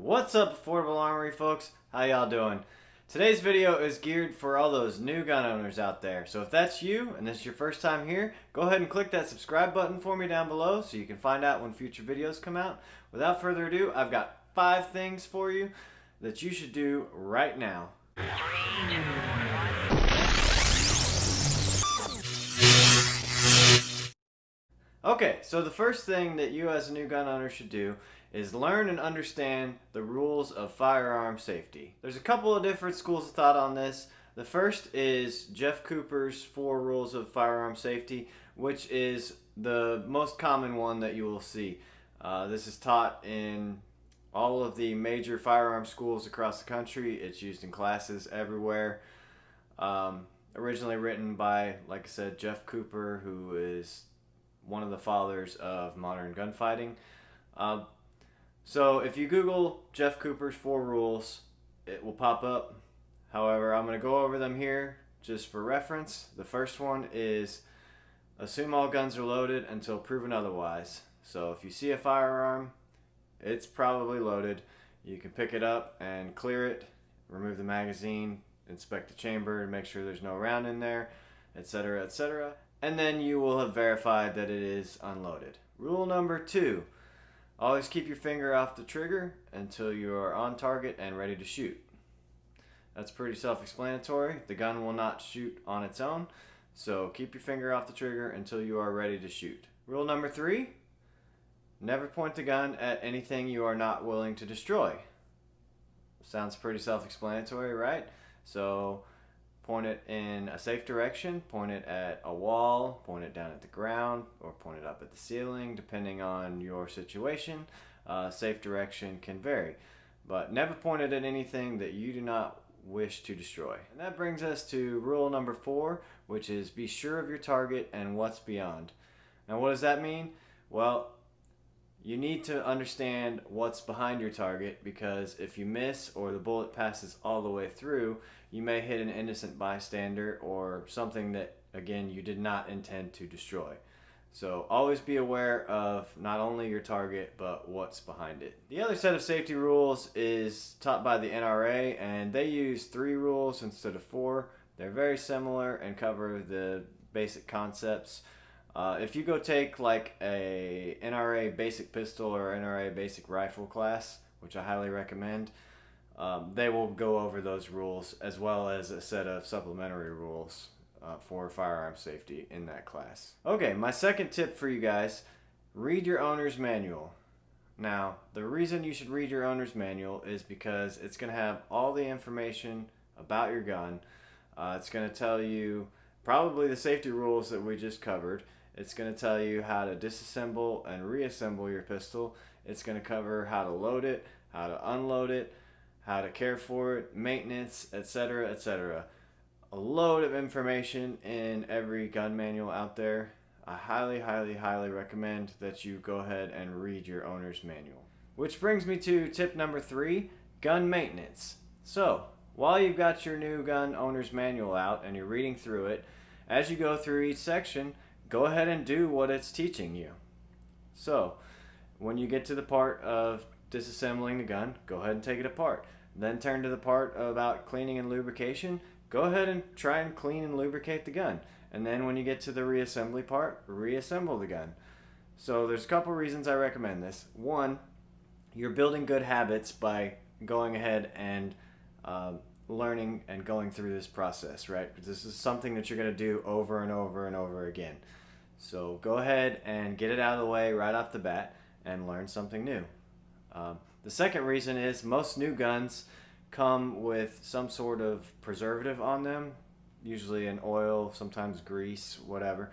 What's up, Affordable Armory folks? How y'all doing? Today's video is geared for all those new gun owners out there. So if that's you and this is your first time here, go ahead and click that subscribe button for me down below so you can find out when future videos come out. Without further ado, I've got 5 things for you that you should do right now. Okay, so the first thing that you as a new gun owner should do is learn and understand the rules of firearm safety. There's a couple of different schools of thought on this. The first is Jeff Cooper's 4 rules of firearm safety, which is the most common one that you will see. This is taught in all of the major firearm schools across the country. It's used in classes everywhere. Originally written by, like I said, Jeff Cooper, who is one of the fathers of modern gunfighting. So if you Google Jeff Cooper's 4 rules, it will pop up. However, I'm going to go over them here just for reference. The first one is assume all guns are loaded until proven otherwise. So if you see a firearm, it's probably loaded. You can pick it up and clear it, remove the magazine, inspect the chamber and make sure there's no round in there, etc., etc. And then you will have verified that it is unloaded. Rule number 2, always keep your finger off the trigger until you are on target and ready to shoot. That's pretty self-explanatory. The gun will not shoot on its own, so keep your finger off the trigger until you are ready to shoot. Rule number 3, never point the gun at anything you are not willing to destroy. Sounds pretty self-explanatory, right? So point it in a safe direction, point it at a wall, point it down at the ground, or point it up at the ceiling, depending on your situation. Safe direction can vary, but never point it at anything that you do not wish to destroy. And that brings us to rule number 4, which is be sure of your target and what's beyond. Now what does that mean? Well, you need to understand what's behind your target, because if you miss or the bullet passes all the way through, you may hit an innocent bystander or something that, again, you did not intend to destroy. So always be aware of not only your target, but what's behind it. The other set of safety rules is taught by the NRA, and they use 3 rules instead of 4. They're very similar and cover the basic concepts. If you go take like a NRA basic pistol or NRA basic rifle class, which I highly recommend, they will go over those rules as well as a set of supplementary rules for firearm safety in that class. Okay, my second tip for you guys, read your owner's manual. Now, the reason you should read your owner's manual is because it's going to have all the information about your gun. It's going to tell you probably the safety rules that we just covered. It's going to tell you how to disassemble and reassemble your pistol. It's going to cover how to load it, how to unload it, how to care for it, maintenance, etc., etc. A load of information in every gun manual out there. I highly, highly, highly recommend that you go ahead and read your owner's manual. Which brings me to tip number 3, gun maintenance. So, while you've got your new gun owner's manual out and you're reading through it, as you go through each section, go ahead and do what it's teaching you. So, when you get to the part of disassembling the gun, go ahead and take it apart. Then turn to the part about cleaning and lubrication. Go ahead and try and clean and lubricate the gun. And then when you get to the reassembly part, reassemble the gun. So there's a couple reasons I recommend this. 1, you're building good habits by going ahead and learning and going through this process, right? Because this is something that you're going to do over and over and over again. So go ahead and get it out of the way right off the bat and learn something new. The second reason is most new guns come with some sort of preservative on them, usually an oil, sometimes grease, whatever.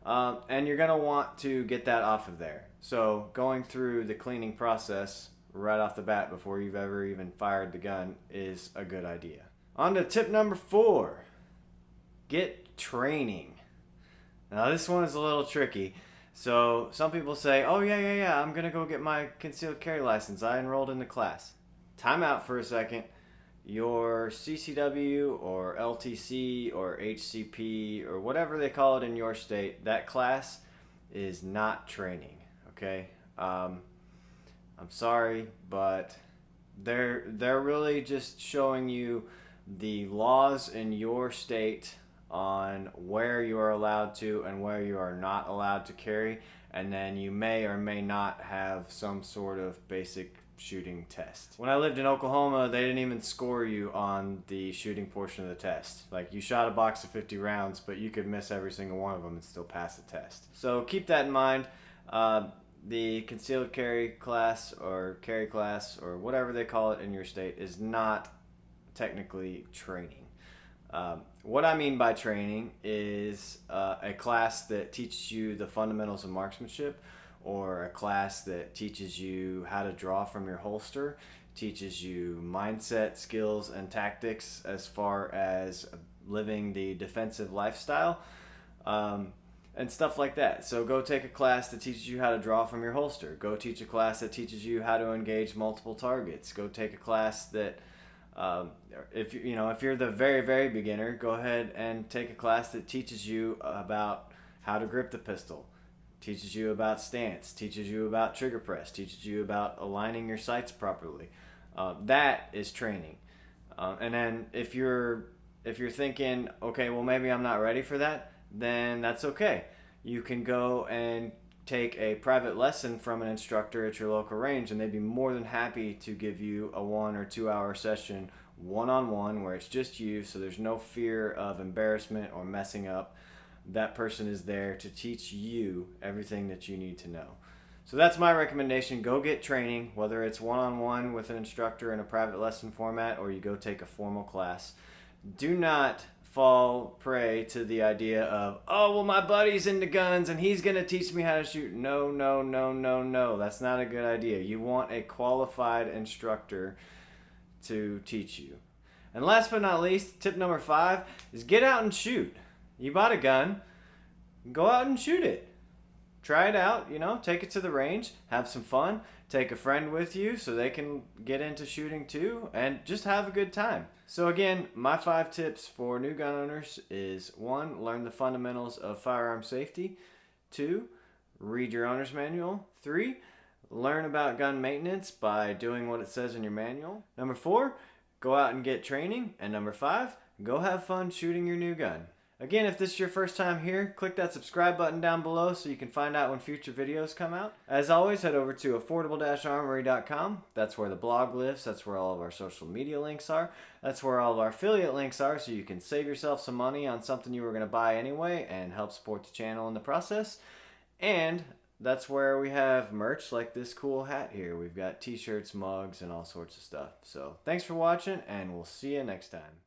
And you're going to want to get that off of there. So going through the cleaning process right off the bat before you've ever even fired the gun is a good idea. On to tip number 4, get training. Now this one is a little tricky. So some people say, oh yeah, I'm gonna go get my concealed carry license. I enrolled in the class. Time out for a second. Your CCW or LTC or HCP or whatever they call it in your state, that class is not training, okay? I'm sorry, but They're really just showing you the laws in your state on where you are allowed to and where you are not allowed to carry, and then you may or may not have some sort of basic shooting test. When I lived in Oklahoma, they didn't even score you on the shooting portion of the test. Like, you shot a box of 50 rounds, but you could miss every single one of them and still pass the test. So keep that in mind. The concealed carry class or carry class or whatever they call it in your state is not technically training. What I mean by training is a class that teaches you the fundamentals of marksmanship, or a class that teaches you how to draw from your holster, teaches you mindset, skills, and tactics as far as living the defensive lifestyle, and stuff like that. So go take a class that teaches you how to draw from your holster. Go teach a class that teaches you how to engage multiple targets. Go take a class that if you're the very beginner, go ahead and take a class that teaches you about how to grip the pistol, teaches you about stance, teaches you about trigger press, teaches you about aligning your sights properly. That is training. And then if you're thinking, okay, well, maybe I'm not ready for that, then that's okay. You can go and take a private lesson from an instructor at your local range, and they'd be more than happy to give you a 1 or 2 hour session one-on-one where it's just you, so there's no fear of embarrassment or messing up. That person is there to teach you everything that you need to know. So that's my recommendation. Go get training, whether it's one-on-one with an instructor in a private lesson format or you go take a formal class. Do not fall prey to the idea of, oh, well, my buddy's into guns and he's going to teach me how to shoot. No. That's not a good idea. You want a qualified instructor to teach you. And last but not least, tip number 5 is get out and shoot. You bought a gun, go out and shoot it. Try it out, take it to the range, have some fun, take a friend with you so they can get into shooting too, and just have a good time. So again, my 5 tips for new gun owners is 1, learn the fundamentals of firearm safety. 2, read your owner's manual. 3, learn about gun maintenance by doing what it says in your manual. Number 4, go out and get training. And number 5, go have fun shooting your new gun. Again, if this is your first time here, click that subscribe button down below so you can find out when future videos come out. As always, head over to affordable-armory.com. That's where the blog lives. That's where all of our social media links are. That's where all of our affiliate links are, so you can save yourself some money on something you were going to buy anyway and help support the channel in the process. And that's where we have merch like this cool hat here. We've got t-shirts, mugs, and all sorts of stuff. So thanks for watching, and we'll see you next time.